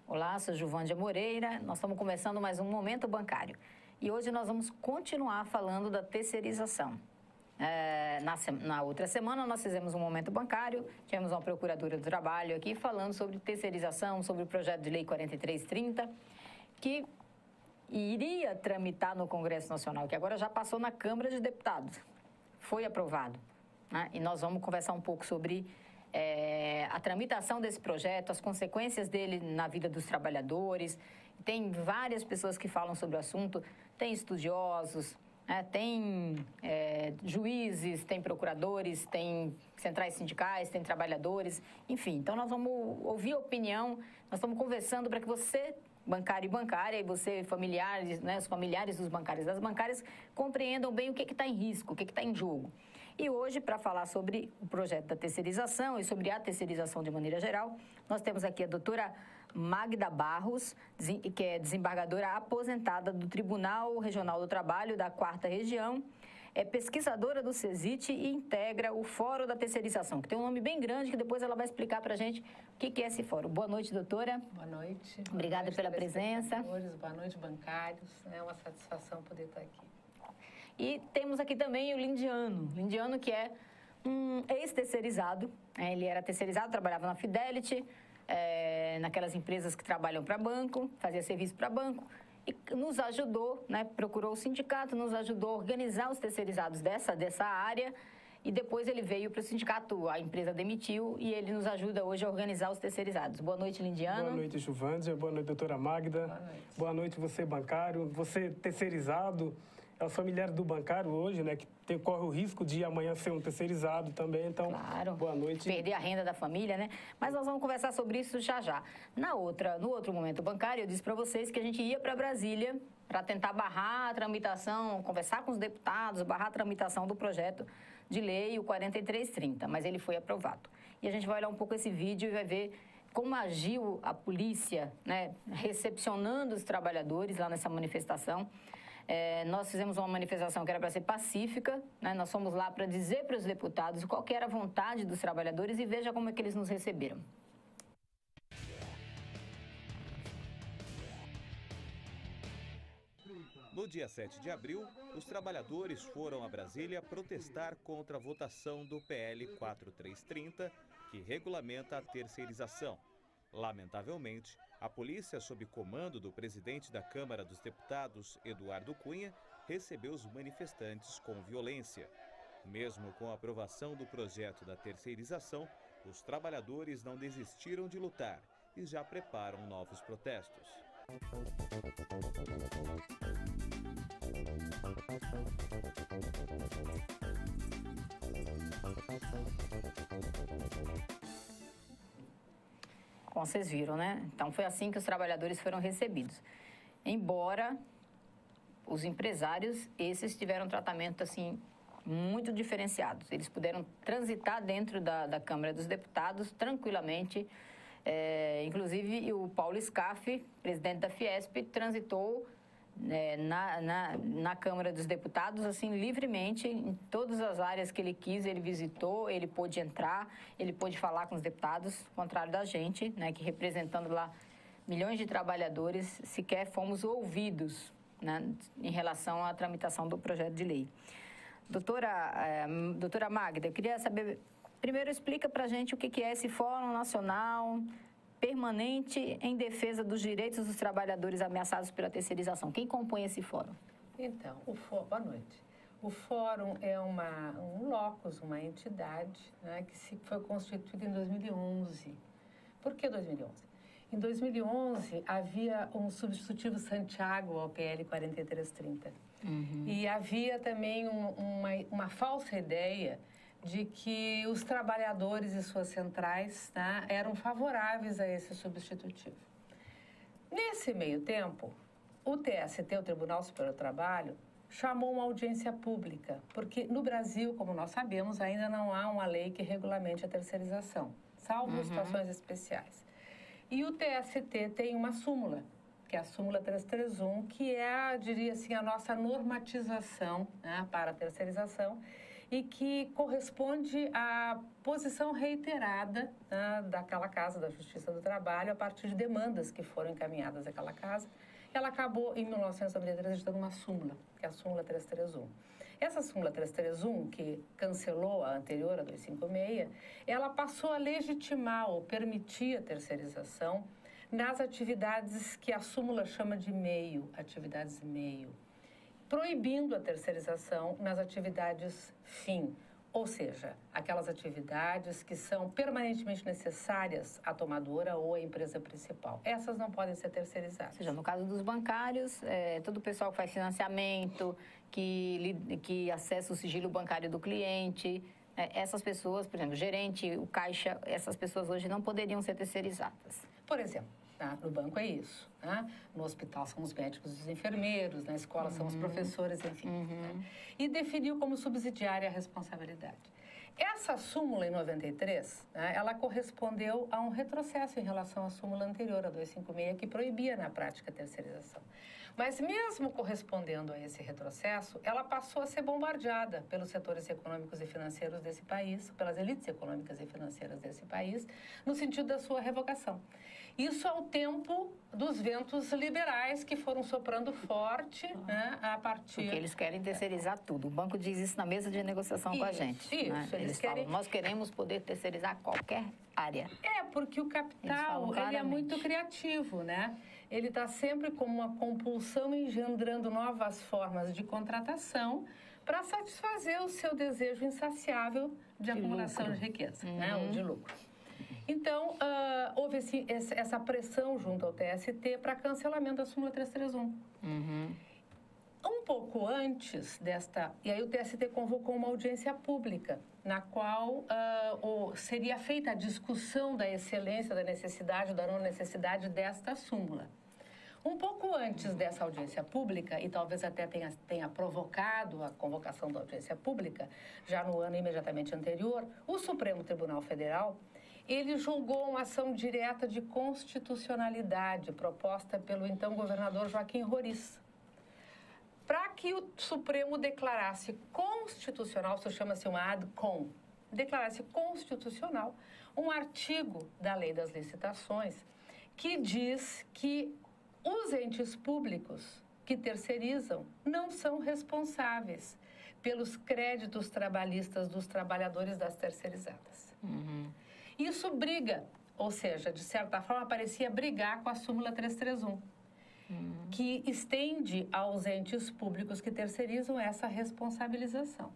Olá, sou Juvândia Moreira, nós estamos começando mais um Momento Bancário e hoje nós vamos continuar falando da terceirização. Na outra semana nós fizemos um Momento Bancário, tivemos uma procuradora do trabalho aqui falando sobre terceirização, sobre o projeto de lei 4330, que iria tramitar no Congresso Nacional, que agora já passou na Câmara de Deputados, foi aprovado, né? E nós vamos conversar um pouco sobre a tramitação desse projeto, as consequências dele na vida dos trabalhadores. Tem várias pessoas que falam sobre o assunto, tem estudiosos, tem juízes, tem procuradores, tem centrais sindicais, tem trabalhadores, enfim. Então, nós vamos ouvir a opinião, nós estamos conversando para que você, bancário e bancária, e você, familiares, né, os familiares dos bancários e das bancárias, compreendam bem o que está em risco, o que está em jogo. E hoje, para falar sobre o projeto da terceirização e sobre a terceirização de maneira geral, nós temos aqui a doutora Magda Barros, que é desembargadora aposentada do Tribunal Regional do Trabalho da 4ª Região, é pesquisadora do CESIT e integra o Fórum da Terceirização, que tem um nome bem grande, que depois ela vai explicar para a gente o que é esse fórum. Boa noite, doutora. Boa noite. Obrigada pela presença. Boa noite, bancários. É uma satisfação poder estar aqui. E temos aqui também o Lindiano, que é um ex-terceirizado. Ele era terceirizado, trabalhava na Fidelity, naquelas empresas que trabalham para banco, fazia serviço para banco, e nos ajudou, né, procurou o sindicato, nos ajudou a organizar os terceirizados dessa área, e depois ele veio para o sindicato, a empresa demitiu, e ele nos ajuda hoje a organizar os terceirizados. Boa noite, Lindiano. Boa noite, Juvândia. Boa noite, doutora Magda. Boa noite. Boa noite, você bancário, você terceirizado. É o familiar do bancário hoje, né, que corre o risco de amanhã ser um terceirizado também, então, claro, boa noite. Perder a renda da família, né? Mas nós vamos conversar sobre isso já. No outro Momento Bancário, eu disse para vocês que a gente ia para Brasília para tentar barrar a tramitação, conversar com os deputados, barrar a tramitação do projeto de lei, o 4330, mas ele foi aprovado. E a gente vai olhar um pouco esse vídeo e vai ver como agiu a polícia, né, recepcionando os trabalhadores lá nessa manifestação. Nós fizemos uma manifestação que era para ser pacífica, né? Nós fomos lá para dizer para os deputados qual que era a vontade dos trabalhadores e veja como é que eles nos receberam. No dia 7 de abril, os trabalhadores foram a Brasília protestar contra a votação do PL 4330, que regulamenta a terceirização. Lamentavelmente, a polícia, sob comando do presidente da Câmara dos Deputados, Eduardo Cunha, recebeu os manifestantes com violência. Mesmo com a aprovação do projeto da terceirização, os trabalhadores não desistiram de lutar e já preparam novos protestos. Como vocês viram, né? Então, foi assim que os trabalhadores foram recebidos. Embora os empresários, esses tiveram tratamento, assim, muito diferenciados. Eles puderam transitar dentro da Câmara dos Deputados tranquilamente. Inclusive, o Paulo Scaff, presidente da Fiesp, transitou na Câmara dos Deputados, assim, livremente, em todas as áreas que ele quis, ele visitou, ele pôde entrar, ele pôde falar com os deputados, ao contrário da gente, né, que representando lá milhões de trabalhadores, sequer fomos ouvidos, né, em relação à tramitação do projeto de lei. Doutora Magda, eu queria saber, primeiro explica para a gente o que é esse Fórum Nacional Permanente em Defesa dos Direitos dos Trabalhadores Ameaçados pela Terceirização. Quem compõe esse fórum? Então, boa noite. O fórum é um locus, uma entidade, né, que foi constituída em 2011. Por que 2011? Em 2011, havia um substitutivo Santiago ao PL 4330. E havia também uma falsa ideia de que os trabalhadores e suas centrais, né, eram favoráveis a esse substitutivo. Nesse meio tempo, o TST, o Tribunal Superior do Trabalho, chamou uma audiência pública, porque no Brasil, como nós sabemos, ainda não há uma lei que regulamente a terceirização, salvo situações especiais. E o TST tem uma súmula que é a súmula 331, que é, diria assim, a nossa normatização, né, para a terceirização, e que corresponde à posição reiterada, né, daquela Casa da Justiça do Trabalho a partir de demandas que foram encaminhadas àquela casa. Ela acabou, em 1993, editando uma súmula, que é a súmula 331. Essa súmula 331, que cancelou a anterior, a 256, ela passou a legitimar ou permitir a terceirização nas atividades que a súmula chama de meio, atividades meio, proibindo a terceirização nas atividades fim, ou seja, aquelas atividades que são permanentemente necessárias à tomadora ou à empresa principal. Essas não podem ser terceirizadas. Ou seja, no caso dos bancários, todo o pessoal que faz financiamento, que acessa o sigilo bancário do cliente, essas pessoas, por exemplo, o gerente, o caixa, essas pessoas hoje não poderiam ser terceirizadas. Por exemplo, tá? No banco é isso, né? No hospital são os médicos e os enfermeiros, na escola são os professores, enfim. Né? E definiu como subsidiária a responsabilidade. Essa súmula, em 93, né, ela correspondeu a um retrocesso em relação à súmula anterior, a 256, que proibia na prática a terceirização. Mas mesmo correspondendo a esse retrocesso, ela passou a ser bombardeada pelos setores econômicos e financeiros desse país, pelas elites econômicas e financeiras desse país, no sentido da sua revogação. Isso ao tempo dos ventos liberais que foram soprando forte, né, a partir... Porque eles querem terceirizar tudo. O banco diz isso na mesa de negociação com a gente. Isso, né? Eles querem... falam, nós queremos poder terceirizar qualquer área. Porque o capital, ele é muito criativo, né? Ele está sempre com uma compulsão engendrando novas formas de contratação para satisfazer o seu desejo insaciável de acumulação de riqueza, né? Ou de lucro. Então, houve essa pressão junto ao TST para cancelamento da súmula 331. Um pouco antes desta... E aí o TST convocou uma audiência pública, na qual seria feita a discussão da excelência, da necessidade, da não necessidade desta súmula. Um pouco antes dessa audiência pública, e talvez até tenha provocado a convocação da audiência pública, já no ano imediatamente anterior, o Supremo Tribunal Federal, ele julgou uma ação direta de constitucionalidade proposta pelo então governador Joaquim Roriz, para que o Supremo declarasse constitucional, isso chama-se uma ad-com, declarasse constitucional um artigo da Lei das Licitações que diz que os entes públicos que terceirizam não são responsáveis pelos créditos trabalhistas dos trabalhadores das terceirizadas. Isso briga, ou seja, de certa forma, parecia brigar com a súmula 331, que estende aos entes públicos que terceirizam essa responsabilização.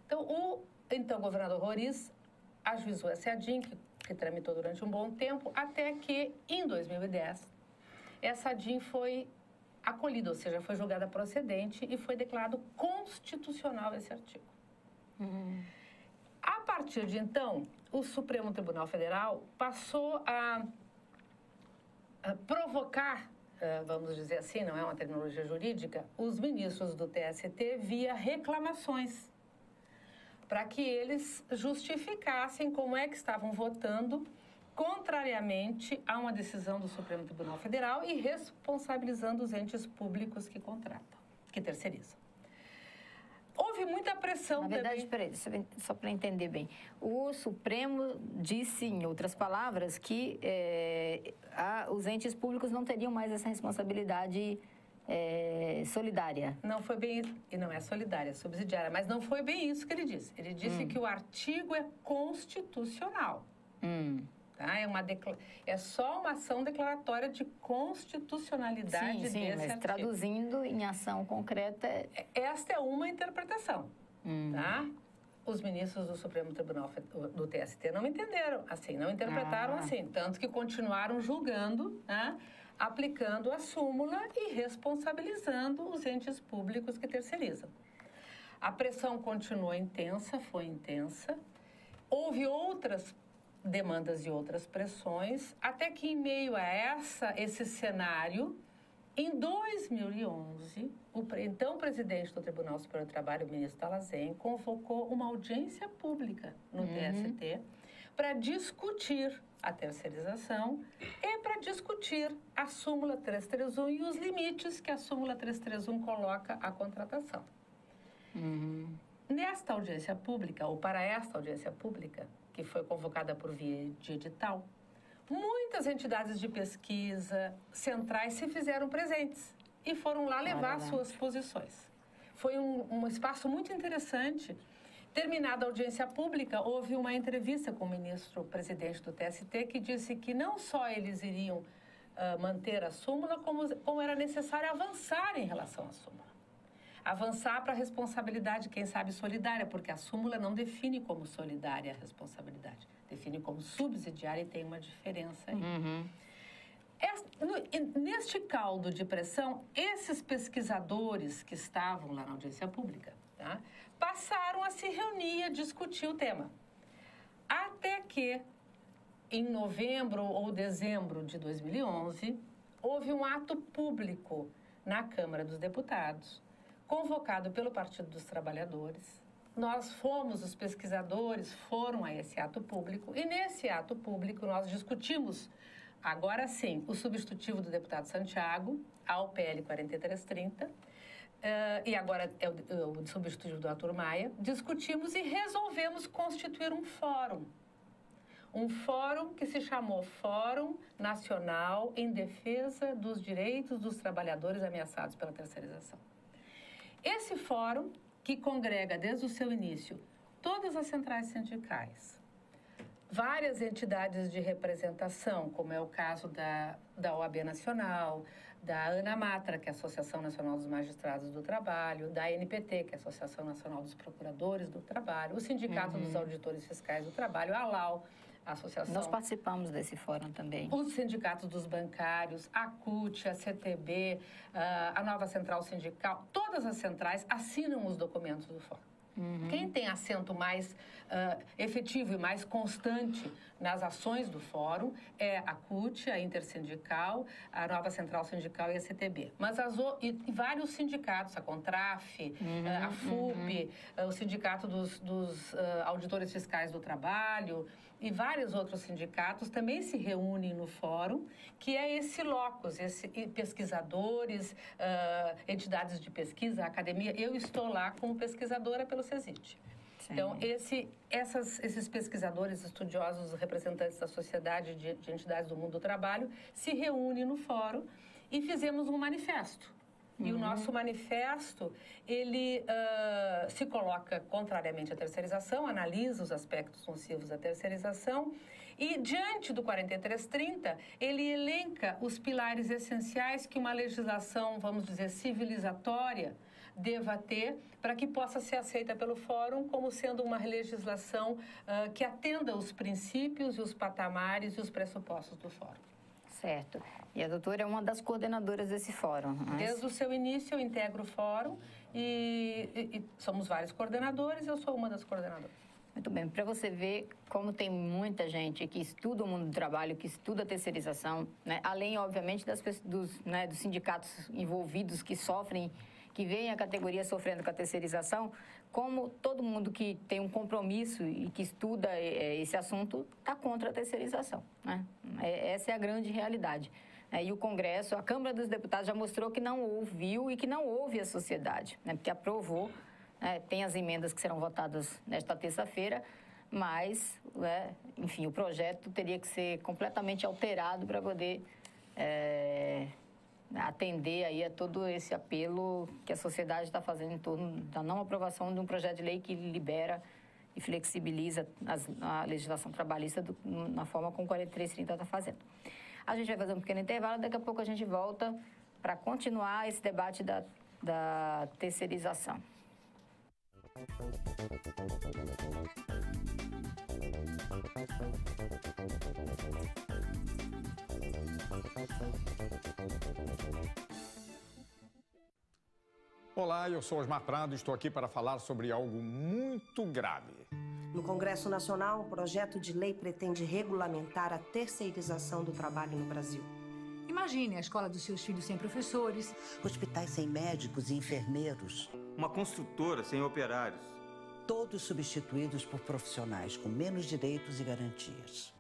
Então, o governador Roriz ajuizou essa ADIM, que tramitou durante um bom tempo, até que, em 2010, essa ADIM foi acolhida, ou seja, foi julgada procedente e foi declarado constitucional esse artigo. A partir de então, o Supremo Tribunal Federal passou a provocar, vamos dizer assim, não é uma terminologia jurídica, os ministros do TST via reclamações, para que eles justificassem como é que estavam votando contrariamente a uma decisão do Supremo Tribunal Federal e responsabilizando os entes públicos que contratam, que terceirizam. Houve muita pressão também. Na verdade, peraí, só para entender bem. O Supremo disse, em outras palavras, que os entes públicos não teriam mais essa responsabilidade solidária. Não foi bem isso, e não é solidária, é subsidiária, mas não foi bem isso que ele disse. Ele disse que o artigo é constitucional. Tá? É só uma ação declaratória de constitucionalidade desse mas artigo. Traduzindo em ação concreta... Esta é uma interpretação. Tá? Os ministros do Supremo Tribunal do TST não entenderam assim, não interpretaram assim. Tanto que continuaram julgando, né, aplicando a súmula e responsabilizando os entes públicos que terceirizam. A pressão continuou intensa, foi intensa. Houve outras demandas e outras pressões, até que em meio a esse cenário, em 2011, o então presidente do Tribunal Superior do Trabalho, o ministro Talazen, convocou uma audiência pública no TST para discutir a terceirização e para discutir a súmula 331 e os limites que a súmula 331 coloca à contratação. Nesta audiência pública, ou para esta audiência pública, que foi convocada por via de edital, muitas entidades de pesquisa centrais se fizeram presentes e foram lá levar suas posições. Foi um espaço muito interessante. Terminada a audiência pública, houve uma entrevista com o ministro-presidente do TST que disse que não só eles iriam manter a súmula, como era necessário avançar em relação à súmula. Avançar para a responsabilidade, quem sabe, solidária, porque a súmula não define como solidária a responsabilidade, define como subsidiária e tem uma diferença aí. Neste caldo de pressão, esses pesquisadores que estavam lá na audiência pública, tá, passaram a se reunir e a discutir o tema. Até que, em novembro ou dezembro de 2011, houve um ato público na Câmara dos Deputados, convocado pelo Partido dos Trabalhadores. Nós fomos, os pesquisadores foram a esse ato público, e nesse ato público nós discutimos, agora sim, o substitutivo do deputado Santiago ao PL 4330, e agora é o substitutivo do Arthur Maia. Discutimos e resolvemos constituir um fórum. Um fórum que se chamou Fórum Nacional em Defesa dos Direitos dos Trabalhadores Ameaçados pela Terceirização. Esse fórum, que congrega desde o seu início todas as centrais sindicais, várias entidades de representação, como é o caso da OAB Nacional, da ANAMATRA, que é a Associação Nacional dos Magistrados do Trabalho, da ANPT, que é a Associação Nacional dos Procuradores do Trabalho, o Sindicato dos Auditores Fiscais do Trabalho, a ALAU, a Associação... Nós participamos desse fórum também. Os sindicatos dos bancários, a CUT, a CTB, a Nova Central Sindical, todas as centrais assinam os documentos do fórum. Quem tem assento mais efetivo e mais constante nas ações do fórum é a CUT, a Intersindical, a Nova Central Sindical e a CTB. Mas e vários sindicatos, a CONTRAF, a FUP, o Sindicato dos Auditores Fiscais do Trabalho e vários outros sindicatos também se reúnem no fórum, que é esse locus, pesquisadores, entidades de pesquisa, academia. Eu estou lá como pesquisadora pelo CESIT. Sim. Então, esses pesquisadores, estudiosos, representantes da sociedade, de entidades do mundo do trabalho, se reúnem no fórum e fizemos um manifesto. E o nosso manifesto, ele se coloca contrariamente à terceirização, analisa os aspectos nocivos da terceirização e, diante do 4330, ele elenca os pilares essenciais que uma legislação, vamos dizer, civilizatória, deva ter para que possa ser aceita pelo Fórum como sendo uma legislação que atenda os princípios e os patamares e os pressupostos do Fórum. Certo. E a doutora é uma das coordenadoras desse fórum. Mas... Desde o seu início eu integro o fórum e somos vários coordenadores e eu sou uma das coordenadoras. Muito bem. Para você ver como tem muita gente que estuda o mundo do trabalho, que estuda a terceirização, né? Além, obviamente, dos sindicatos envolvidos que sofrem, que veem a categoria sofrendo com a terceirização, como todo mundo que tem um compromisso e que estuda esse assunto está contra a terceirização, né? Essa é a grande realidade. E o Congresso, a Câmara dos Deputados já mostrou que não ouviu e que não ouve a sociedade, né? Porque aprovou, tem as emendas que serão votadas nesta terça-feira, mas, enfim, o projeto teria que ser completamente alterado para poder atender aí a todo esse apelo que a sociedade está fazendo em torno da não aprovação de um projeto de lei que libera e flexibiliza a legislação trabalhista na forma como o 4330 está fazendo. A gente vai fazer um pequeno intervalo, daqui a pouco a gente volta para continuar esse debate da terceirização. Olá, eu sou Osmar Prado e estou aqui para falar sobre algo muito grave. No Congresso Nacional, o projeto de lei pretende regulamentar a terceirização do trabalho no Brasil. Imagine a escola dos seus filhos sem professores. Hospitais sem médicos e enfermeiros. Uma construtora sem operários. todos substituídos por profissionais com menos direitos e garantias.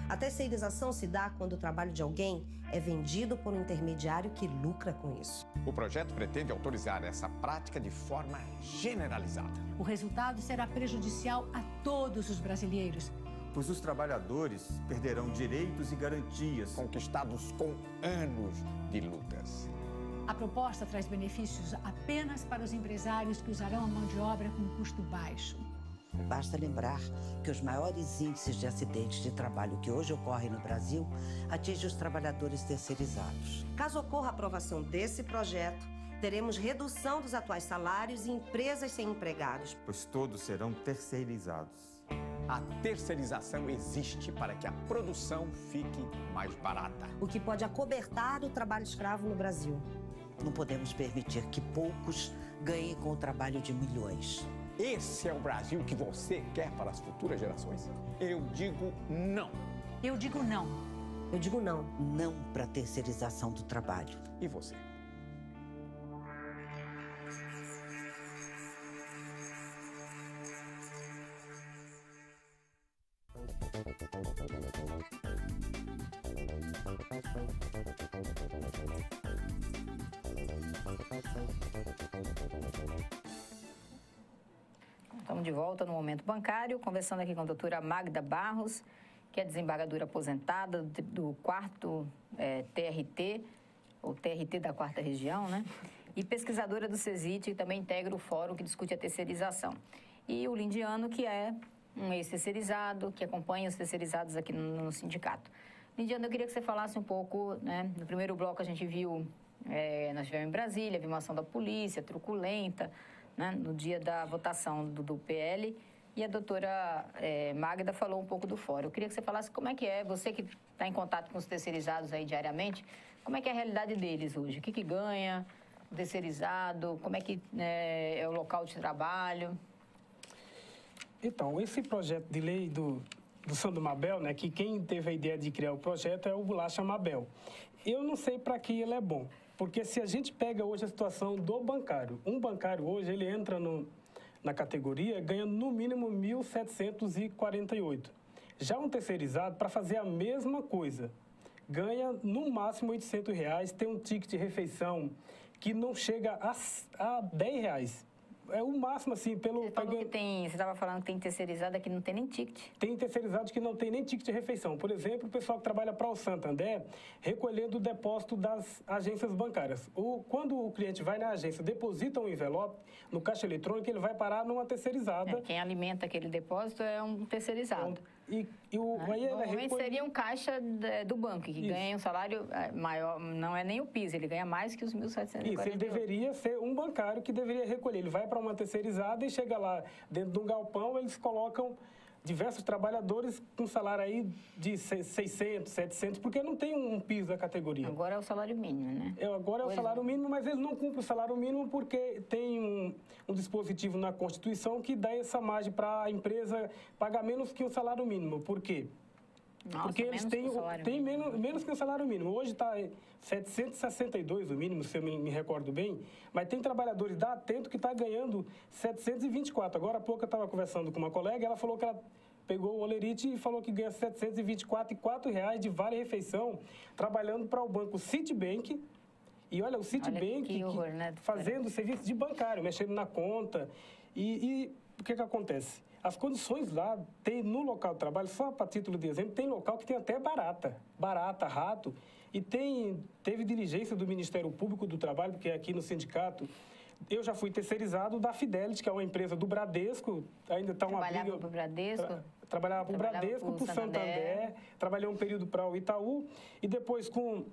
A terceirização se dá quando o trabalho de alguém é vendido por um intermediário que lucra com isso. O projeto pretende autorizar essa prática de forma generalizada. O resultado será prejudicial a todos os brasileiros, pois os trabalhadores perderão direitos e garantias conquistados com anos de lutas. A proposta traz benefícios apenas para os empresários que usarão a mão de obra com custo baixo. Basta lembrar que os maiores índices de acidentes de trabalho que hoje ocorrem no Brasil atingem os trabalhadores terceirizados. Caso ocorra a aprovação desse projeto, teremos redução dos atuais salários e empresas sem empregados, pois todos serão terceirizados. A terceirização existe para que a produção fique mais barata, o que pode acobertar o trabalho escravo no Brasil. Não podemos permitir que poucos ganhem com o trabalho de milhões. Esse é o Brasil que você quer para as futuras gerações? Eu digo não. Eu digo não. Eu digo não. Não para a terceirização do trabalho. E você? Estamos de volta no Momento Bancário, conversando aqui com a doutora Magda Barros, que é desembargadora aposentada do 4º TRT, ou TRT da 4ª Região, né? E pesquisadora do CESIT, e também integra o fórum que discute a terceirização. E o Lindiano, que é um ex-terceirizado, que acompanha os terceirizados aqui no sindicato. Lindiano, eu queria que você falasse um pouco, né? No primeiro bloco a gente viu, nós estivemos em Brasília, vimos uma ação da polícia, truculenta, né, no dia da votação do PL, e a doutora Magda falou um pouco do fórum. Eu queria que você falasse como é que é, você que está em contato com os terceirizados aí diariamente, como é que é a realidade deles hoje? O que ganha o terceirizado? Como é que é o local de trabalho? Então, esse projeto de lei do Sandro Mabel, né, que quem teve a ideia de criar o projeto é o Bolacha Mabel. Eu não sei para que ele é bom. Porque se a gente pega hoje a situação do bancário, um bancário hoje, ele entra na categoria ganhando no mínimo 1.748. Já um terceirizado, para fazer a mesma coisa, ganha no máximo R$800, tem um ticket de refeição que não chega a R$10. É o máximo, assim, pelo... Você estava falando que tem terceirizado que não tem nem ticket. Tem terceirizados que não tem nem ticket de refeição. Por exemplo, o pessoal que trabalha para o Santander, recolhendo o depósito das agências bancárias. Quando o cliente vai na agência, deposita um envelope no caixa eletrônico, ele vai parar numa terceirizada. Quem alimenta aquele depósito é um terceirizado. Normalmente seria um caixa do banco, que ganha um salário maior, não é nem o piso, ele ganha mais que os 1.748. Isso, ele deveria ser um bancário que deveria recolher. Ele vai para uma terceirizada e chega lá, dentro de um galpão, eles colocam diversos trabalhadores com salário aí de 600, 700, porque não tem um piso da categoria. Agora é o salário mínimo, né? Agora é o salário mínimo, mas eles não cumprem o salário mínimo porque tem um dispositivo na Constituição que dá essa margem para a empresa pagar menos que o salário mínimo. Por quê? Nossa, porque eles têm menos que o salário mínimo. Hoje está 762 o mínimo, se eu me recordo bem, mas tem trabalhadores da Atento que está ganhando 724. Agora há pouco eu estava conversando com uma colega, ela falou que ela pegou o Olerite e falou que ganha R$724,04 de vale-refeição trabalhando para o banco Citibank. E olha, o Citibank fazendo serviço de bancário, mexendo na conta. E o que acontece? As condições lá, tem no local de trabalho, só para título de exemplo, tem local que tem até barata, rato, e teve diligência do Ministério Público do Trabalho, porque aqui no sindicato, eu já fui terceirizado da Fidelity, que é uma empresa do Bradesco, ainda está uma briga... Trabalhava para o Bradesco? Trabalhava para o Bradesco, para o Santander, trabalhei um período para o Itaú, e depois com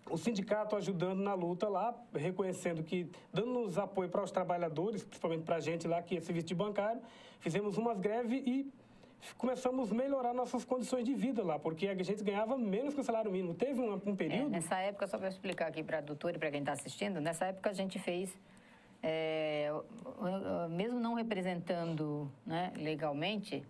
o sindicato ajudando na luta lá, reconhecendo que, dando-nos apoio para os trabalhadores, principalmente para a gente lá, que é serviço de bancário, fizemos umas greves e começamos a melhorar nossas condições de vida lá, porque a gente ganhava menos que o salário mínimo. Teve um período... nessa época, só para explicar aqui para a doutora e para quem está assistindo, nessa época a gente fez, mesmo não representando, né, legalmente,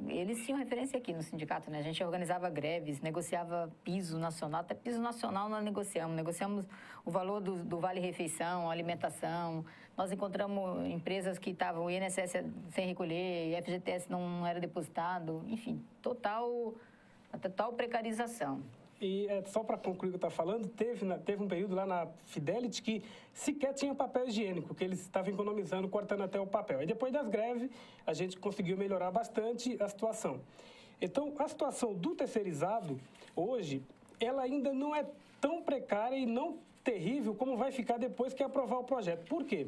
eles tinham referência aqui no sindicato, né? A gente organizava greves, negociava piso nacional, até piso nacional nós negociamos o valor do vale-refeição, alimentação. Nós encontramos empresas que estavam, o INSS sem recolher, FGTS não era depositado, enfim, total precarização. E só para concluir o que eu estava falando, teve um período lá na Fidelity que sequer tinha papel higiênico, que eles estavam economizando, cortando até o papel. E depois das greves, a gente conseguiu melhorar bastante a situação. Então, a situação do terceirizado, hoje, ela ainda não é tão precária e não terrível como vai ficar depois que aprovar o projeto. Por quê?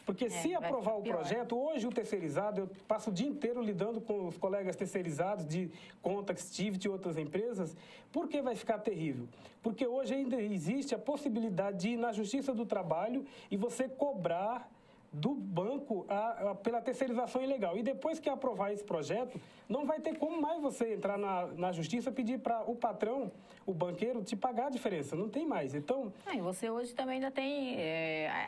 Porque se aprovar o projeto, hoje o terceirizado, eu passo o dia inteiro lidando com os colegas terceirizados de Contax, Tivit e outras empresas. Por que vai ficar terrível? Porque hoje ainda existe a possibilidade de ir na Justiça do Trabalho e você cobrar do banco pela terceirização ilegal. E depois que aprovar esse projeto, não vai ter como mais você entrar na justiça e pedir para o patrão, o banqueiro, te pagar a diferença. Não tem mais. Então... E você hoje também ainda tem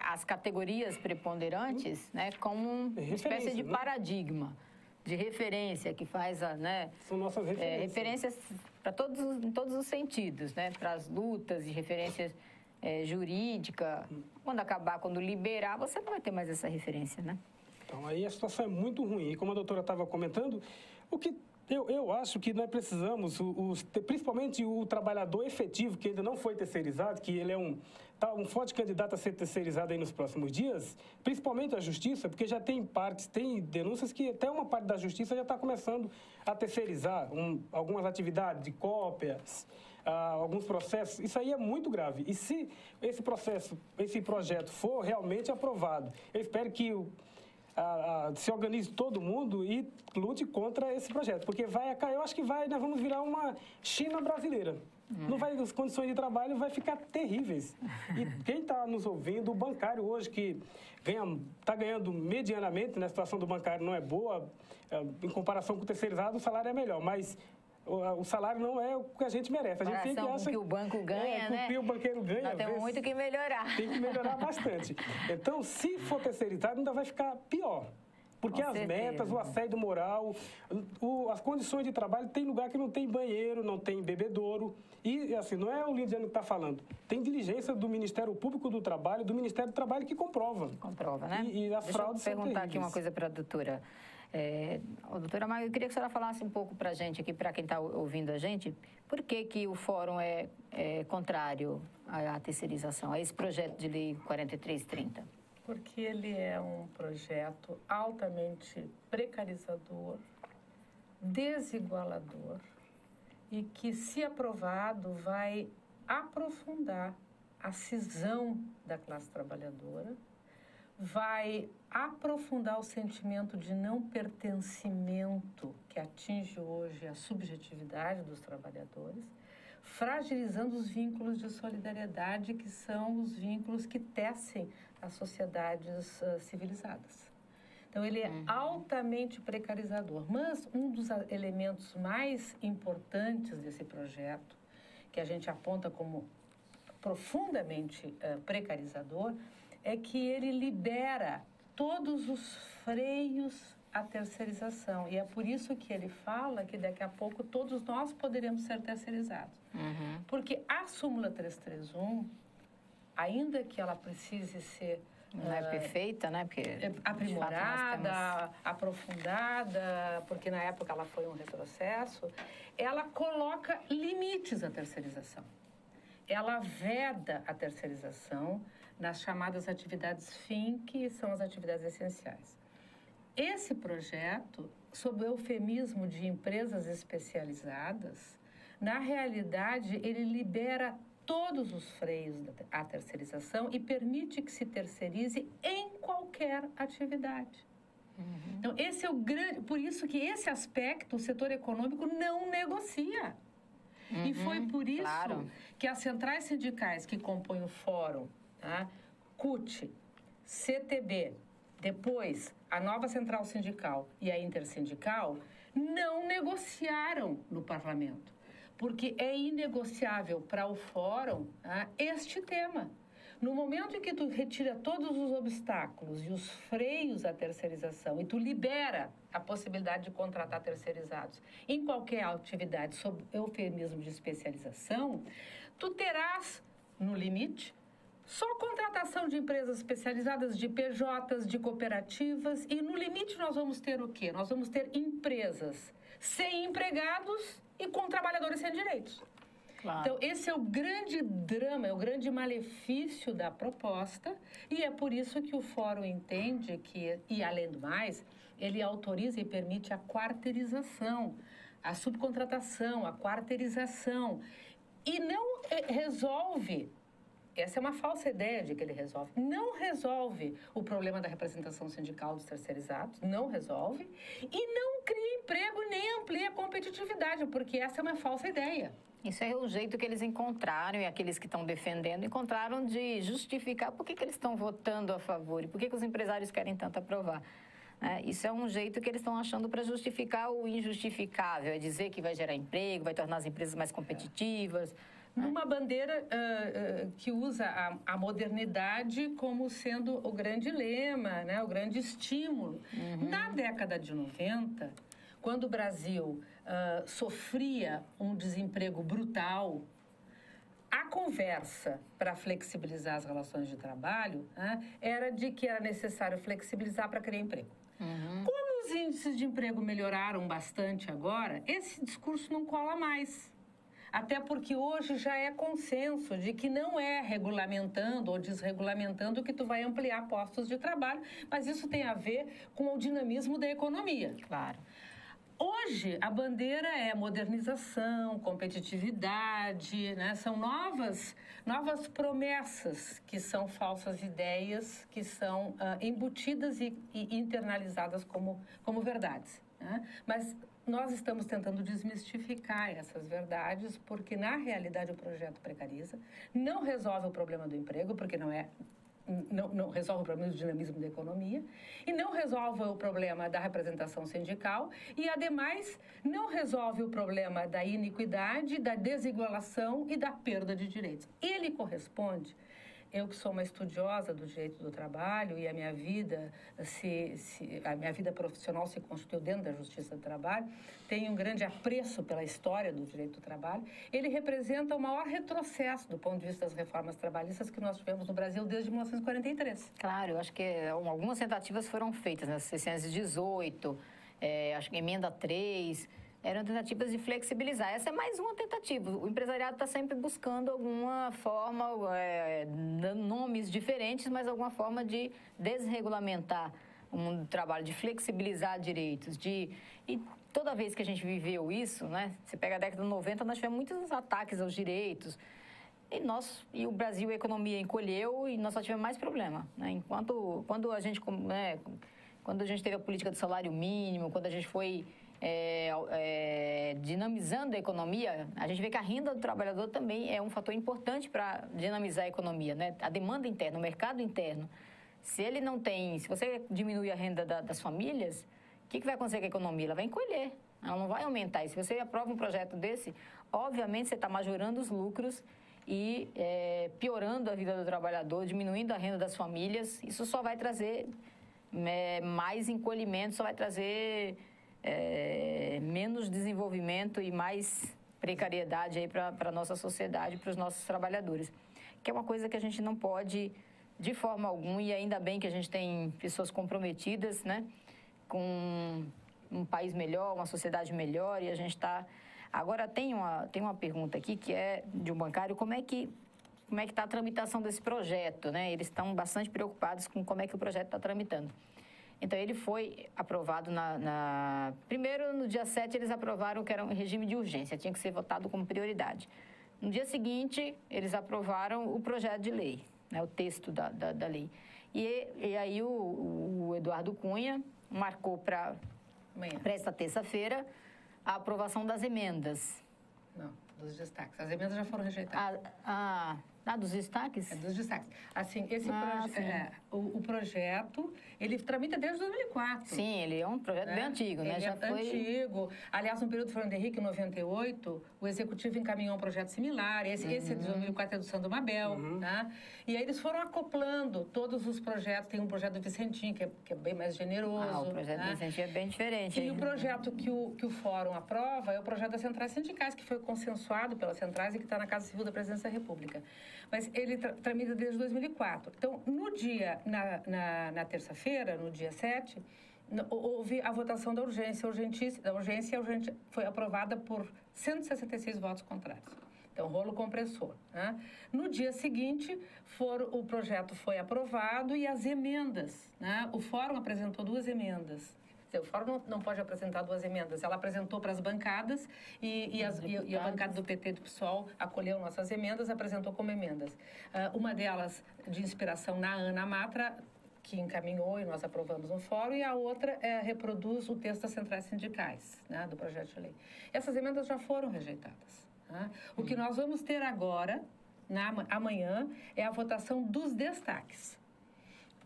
as categorias preponderantes, né, como uma espécie de paradigma, de referência que faz São nossas referências. Referências para em todos os sentidos, né, para as lutas e referências jurídica. Quando liberar, você não vai ter mais essa referência, né? Então, aí a situação é muito ruim. E como a doutora estava comentando, o que eu acho que nós precisamos, principalmente o trabalhador efetivo, que ainda não foi terceirizado, que ele é um forte candidato a ser terceirizado aí nos próximos dias, principalmente a Justiça, porque já tem denúncias que até uma parte da Justiça já está começando a terceirizar algumas atividades de cópias, alguns processos. Isso aí é muito grave. E se esse projeto for realmente aprovado, eu espero que se organize todo mundo e lute contra esse projeto, porque eu acho que nós vamos virar uma China brasileira. As condições de trabalho vai ficar terríveis. E quem está nos ouvindo, o bancário hoje que está ganhando medianamente, né, a situação do bancário não é boa, em comparação com o terceirizado, o salário é melhor, mas o salário não é o que a gente merece. A gente sempre acha com o que o banco ganha, né? Com o que o banqueiro ganha. Nós temos muito que melhorar. Tem que melhorar bastante. Então, se for terceirizado, ainda vai ficar pior. Porque as metas, o assédio moral, as condições de trabalho, tem lugar que não tem banheiro, não tem bebedouro. E, assim, não é o Lindiano que está falando. Tem diligência do Ministério Público do Trabalho, do Ministério do Trabalho que comprova. Comprova, né? E as fraudes são terríveis. Deixa eu perguntar aqui uma coisa para a doutora. Doutora Maia, eu queria que a senhora falasse um pouco para a gente aqui, para quem está ouvindo a gente, por que o Fórum é contrário à terceirização, a esse projeto de lei 4330? Porque ele é um projeto altamente precarizador, desigualador e que, se aprovado, vai aprofundar a cisão da classe trabalhadora, vai aprofundar o sentimento de não pertencimento que atinge hoje a subjetividade dos trabalhadores, fragilizando os vínculos de solidariedade, que são os vínculos que tecem as sociedades civilizadas. Então, ele é altamente precarizador. Mas um dos elementos mais importantes desse projeto, que a gente aponta como profundamente precarizador, é que ele libera todos os freios à terceirização. E é por isso que ele fala que daqui a pouco todos nós poderemos ser terceirizados. Porque a súmula 331, ainda que ela precise ser... Não é perfeita, né? Porque, aprimorada, aprofundada, porque na época ela foi um retrocesso, ela coloca limites à terceirização. Ela veda a terceirização nas chamadas atividades fim, que são as atividades essenciais. Esse projeto, sob o eufemismo de empresas especializadas, na realidade, ele libera todos os freios à terceirização e permite que se terceirize em qualquer atividade. Então, esse é o grande... Por isso que esse aspecto o setor econômico não negocia. E foi por isso que as centrais sindicais que compõem o fórum, tá? CUT, CTB, depois a nova central sindical e a intersindical, não negociaram no parlamento. Porque é inegociável para o fórum este tema. No momento em que tu retira todos os obstáculos e os freios à terceirização e tu libera a possibilidade de contratar terceirizados em qualquer atividade sob eufemismo de especialização, tu terás, no limite, só contratação de empresas especializadas, de PJs, de cooperativas, e no limite nós vamos ter o quê? Nós vamos ter empresas sem empregados e com trabalhadores sem direitos. Claro. Então, esse é o grande drama, é o grande malefício da proposta, e é por isso que o Fórum entende que, e além do mais, ele autoriza e permite a quarteirização, a subcontratação, a quarteirização, e não resolve. Essa é uma falsa ideia de que ele resolve. Não resolve o problema da representação sindical dos terceirizados, não resolve, e não cria emprego nem amplia a competitividade, porque essa é uma falsa ideia. Isso é o jeito que eles encontraram, e aqueles que estão defendendo, encontraram de justificar por que eles estão votando a favor e por que os empresários querem tanto aprovar. Isso é um jeito que eles estão achando para justificar o injustificável, é dizer que vai gerar emprego, vai tornar as empresas mais competitivas. Numa bandeira que usa a modernidade como sendo o grande lema, né, o grande estímulo. Na década de 90, quando o Brasil sofria um desemprego brutal, a conversa para flexibilizar as relações de trabalho era de que era necessário flexibilizar para criar emprego. Como os índices de emprego melhoraram bastante agora, esse discurso não cola mais. Até porque hoje já é consenso de que não é regulamentando ou desregulamentando que tu vai ampliar postos de trabalho, mas isso tem a ver com o dinamismo da economia. Claro. Hoje, a bandeira é modernização, competitividade, né? São novas promessas que são falsas ideias, que são embutidas e internalizadas como verdades, né? Mas nós estamos tentando desmistificar essas verdades, porque, na realidade, o projeto precariza, não resolve o problema do emprego, porque não resolve o problema do dinamismo da economia, e não resolve o problema da representação sindical, e, ademais, não resolve o problema da iniquidade, da desigualação e da perda de direitos. Ele corresponde... Eu que sou uma estudiosa do direito do trabalho e a minha vida profissional se constituiu dentro da justiça do trabalho, tenho um grande apreço pela história do direito do trabalho. Ele representa o maior retrocesso do ponto de vista das reformas trabalhistas que nós tivemos no Brasil desde 1943. Claro, eu acho que algumas tentativas foram feitas, né? 618, acho que emenda 3... Eram tentativas de flexibilizar. Essa é mais uma tentativa. O empresariado está sempre buscando alguma forma, nomes diferentes, mas alguma forma de desregulamentar o mundo do trabalho, de flexibilizar direitos. E toda vez que a gente viveu isso, né? Você pega a década de 90, nós tivemos muitos ataques aos direitos. E o Brasil, a economia encolheu e nós só tivemos mais problema, né? Quando a gente teve a política do salário mínimo, quando a gente foi... dinamizando a economia, a gente vê que a renda do trabalhador também é um fator importante para dinamizar a economia, né? A demanda interna, o mercado interno. Se você diminui a renda das famílias, o que vai acontecer com a economia? Ela vai encolher, ela não vai aumentar. E se você aprova um projeto desse, obviamente você está majorando os lucros e piorando a vida do trabalhador, diminuindo a renda das famílias. Isso só vai trazer mais encolhimento, só vai trazer... menos desenvolvimento e mais precariedade aí para a nossa sociedade, para os nossos trabalhadores. Que é uma coisa que a gente não pode, de forma alguma, e ainda bem que a gente tem pessoas comprometidas, né, com um país melhor, uma sociedade melhor, e a gente está... Agora, tem uma pergunta aqui, que é de um bancário, como é que está a tramitação desse projeto, né? Eles estão bastante preocupados com como é que o projeto está tramitando. Então, ele foi aprovado Primeiro, no dia 7, eles aprovaram que era um regime de urgência, tinha que ser votado como prioridade. No dia seguinte, eles aprovaram o projeto de lei, né, o texto da lei. E aí o Eduardo Cunha marcou para esta terça-feira a aprovação das emendas. Não, dos destaques. As emendas já foram rejeitadas. Dos destaques? Dos destaques. Assim, o projeto, ele tramita desde 2004. Sim, ele é um projeto bem antigo, né? Ele antigo. Aliás, no período do Fernando Henrique, em 98, o Executivo encaminhou um projeto similar. Esse de 2004 é do Sandro Mabel. Tá? E aí eles foram acoplando todos os projetos. Tem um projeto do Vicentinho, que é bem mais generoso. O projeto do Vicentinho é bem diferente. E o projeto que o Fórum aprova é o projeto das centrais sindicais, que foi consensuado pelas centrais e que está na Casa Civil da Presidência da República. Mas ele tramita desde 2004. Então, no dia, na terça-feira, no dia 7, houve a votação da urgência. A urgência foi aprovada por 166 votos contrários. Então, rolo compressor. Né? No dia seguinte, o projeto foi aprovado e as emendas. Né? O Fórum apresentou 2 emendas. O Fórum não pode apresentar 2 emendas. Ela apresentou para as bancadas e a bancada do PT e do PSOL acolheu nossas emendas, apresentou como emendas. Uma delas, de inspiração na Ana Matra, que encaminhou e nós aprovamos no Fórum, e a outra reproduz o texto das centrais sindicais, né, do projeto de lei. Essas emendas já foram rejeitadas. Né? O que nós vamos ter agora, amanhã, é a votação dos destaques.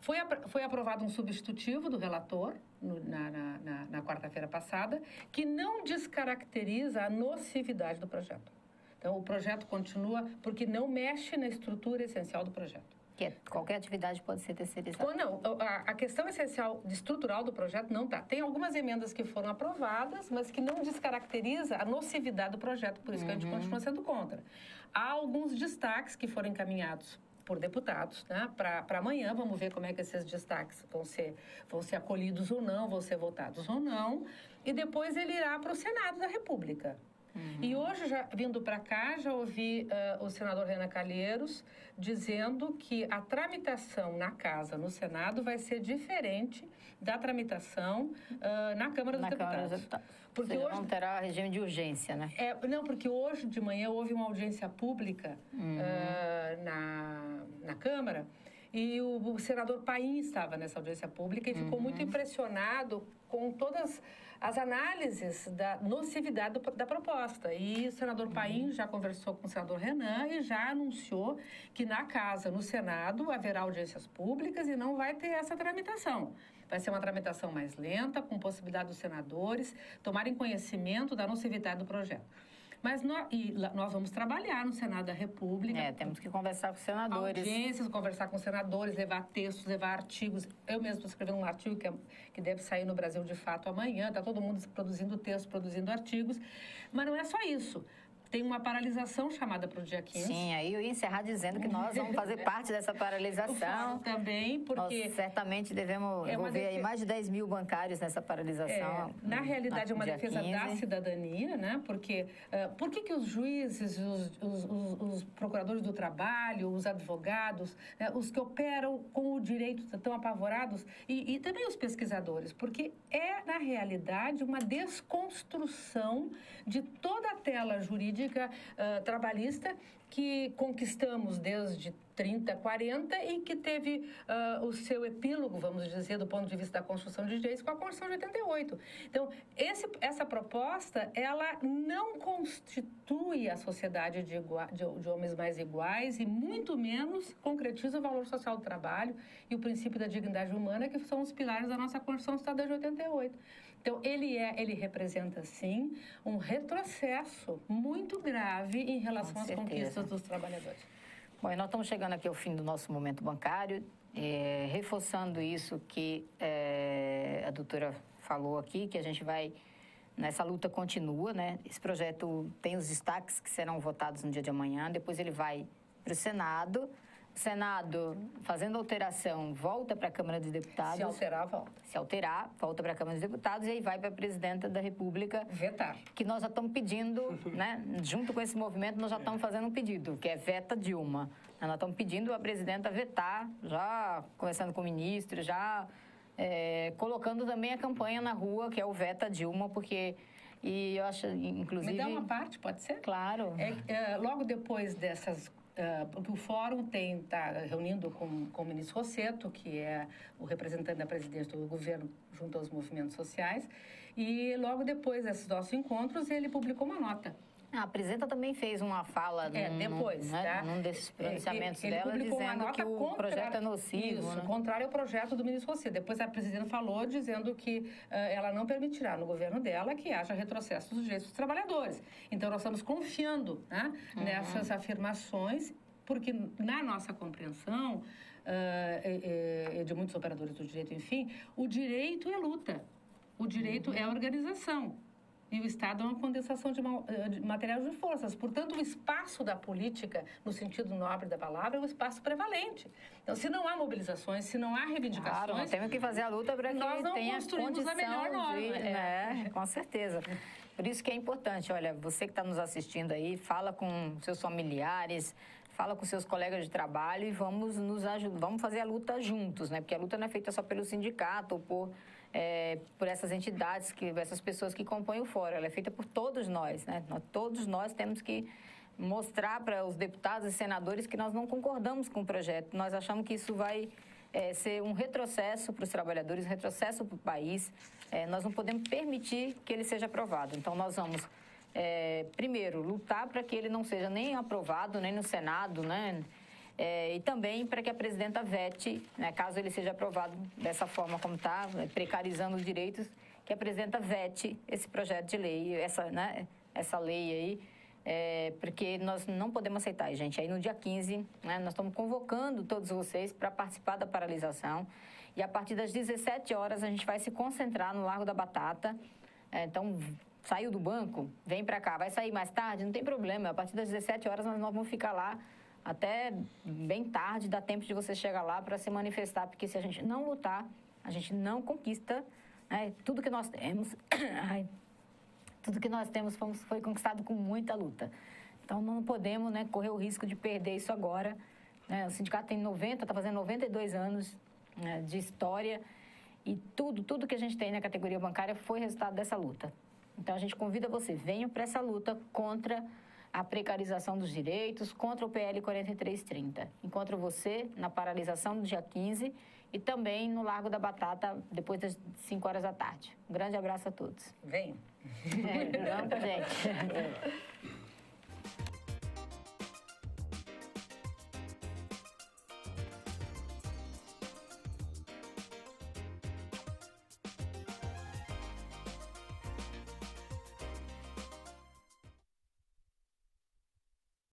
Foi aprovado um substitutivo do relator na quarta-feira passada, que não descaracteriza a nocividade do projeto. Então, o projeto continua porque não mexe na estrutura essencial do projeto. Que qualquer atividade pode ser terceirizada. Não, a questão essencial estrutural do projeto não está. Tem algumas emendas que foram aprovadas, mas que não descaracteriza a nocividade do projeto, por isso que a gente continua sendo contra. Há alguns destaques que foram encaminhados por deputados, né? Para amanhã, vamos ver como é que esses destaques vão ser acolhidos ou não, vão ser votados ou não, e depois ele irá para o Senado da República. E hoje, já vindo para cá, já ouvi o senador Renan Calheiros dizendo que a tramitação na Casa, no Senado, vai ser diferente da tramitação na Câmara dos Deputados. Porque hoje não terá regime de urgência, né? Não, porque hoje de manhã houve uma audiência pública na Câmara e o senador Paim estava nessa audiência pública e ficou muito impressionado com todas as análises da nocividade da proposta. E o senador Paim já conversou com o senador Renan e já anunciou que na Casa, no Senado, haverá audiências públicas e não vai ter essa tramitação. Vai ser uma tramitação mais lenta, com possibilidade dos senadores tomarem conhecimento da nocividade do projeto. Mas nós vamos trabalhar no Senado da República. Temos que conversar com os senadores. Audiências, conversar com os senadores, levar textos, levar artigos. Eu mesmo estou escrevendo um artigo que deve sair no Brasil de Fato amanhã. Está todo mundo produzindo textos, produzindo artigos. Mas não é só isso. Tem uma paralisação chamada para o dia 15. Sim, aí eu ia encerrar dizendo que nós vamos fazer parte dessa paralisação. Também, porque... Nós certamente devemos envolver aí mais de 10 mil bancários nessa paralisação. Na realidade, é uma defesa da cidadania, né? Porque por que os juízes, os procuradores do trabalho, os advogados, né? Os que operam com o direito estão apavorados? E também os pesquisadores, porque na realidade, uma desconstrução de toda a tela jurídica trabalhista que conquistamos desde 30, 40 e que teve o seu epílogo, vamos dizer, do ponto de vista da construção de direitos com a Constituição de 88. Então, essa proposta, ela não constitui a sociedade de homens mais iguais e muito menos concretiza o valor social do trabalho e o princípio da dignidade humana, que são os pilares da nossa Constituição do Estado de 88. Então, ele representa, sim, um retrocesso muito grave em relação às conquistas dos trabalhadores. Bom, e nós estamos chegando aqui ao fim do nosso momento bancário, reforçando isso que a doutora falou aqui, que a gente vai, nessa luta continua, né? Esse projeto tem os destaques que serão votados no dia de amanhã, depois ele vai para o Senado. O Senado, fazendo alteração, volta para a Câmara dos Deputados. Se alterar, volta. Se alterar, volta para a Câmara dos Deputados e aí vai para a Presidenta da República. Vetar. Que nós já estamos pedindo, né? Junto com esse movimento, nós já estamos fazendo um pedido, que é Veta Dilma. Nós estamos pedindo a Presidenta vetar, já conversando com o ministro, já colocando também a campanha na rua, que é o Veta Dilma, porque... E eu acho, inclusive... Me dá uma parte, pode ser? Claro. Logo depois dessas... Porque o Fórum está reunindo com o ministro Rossetto, que é o representante da presidência do governo junto aos movimentos sociais, e logo depois desses nossos encontros ele publicou uma nota A presidenta também fez uma fala depois, tá? num desses pronunciamentos ele dela, publicou uma dizendo nota que o projeto é nocivo. Isso, né? contrário ao projeto do ministro Rossini. Depois a presidenta falou dizendo que ela não permitirá no governo dela que haja retrocesso dos direitos dos trabalhadores. Então nós estamos confiando, né, nessas afirmações, porque na nossa compreensão de muitos operadores do direito, enfim, o direito é luta, o direito é organização. E o Estado é uma condensação de material de forças. Portanto, o espaço da política, no sentido nobre da palavra, é um espaço prevalente. Então, se não há mobilizações, se não há reivindicações... Claro, nós temos que fazer a luta para que nós não tenha construímos a melhor norma. Com certeza. Por isso que é importante, olha, você que está nos assistindo aí, fala com seus familiares, fala com seus colegas de trabalho e vamos nos ajudar, vamos fazer a luta juntos, né? Porque a luta não é feita só pelo sindicato ou por essas entidades, essas pessoas que compõem o fórum, ela é feita por todos nós, né? Todos nós temos que mostrar para os deputados e senadores que nós não concordamos com o projeto. Nós achamos que isso vai ser um retrocesso para os trabalhadores, um retrocesso para o país. Nós não podemos permitir que ele seja aprovado. Então, nós vamos, primeiro, lutar para que ele não seja nem aprovado, nem no Senado, né? E também para que a presidenta vete, né, caso ele seja aprovado dessa forma como está, precarizando os direitos, que a presidenta vete esse projeto de lei, essa lei aí, porque nós não podemos aceitar, gente. Aí no dia 15, né, nós estamos convocando todos vocês para participar da paralisação e a partir das 17 horas a gente vai se concentrar no Largo da Batata. Então, saiu do banco, vem para cá, vai sair mais tarde, não tem problema. A partir das 17 horas nós vamos ficar lá até bem tarde, dá tempo de você chegar lá para se manifestar, porque se a gente não lutar, a gente não conquista, né, tudo que nós temos. Tudo que nós temos foi conquistado com muita luta. Então, não podemos, né, correr o risco de perder isso agora. Né? O sindicato está fazendo 92 anos, né, de história e tudo que a gente tem na categoria bancária foi resultado dessa luta. Então, a gente convida você, venham para essa luta contra a precarização dos direitos, contra o PL 4330. Encontro você na paralisação do dia 15 e também no Largo da Batata, depois das 5 horas da tarde. Um grande abraço a todos. Venham. Vamos com a gente.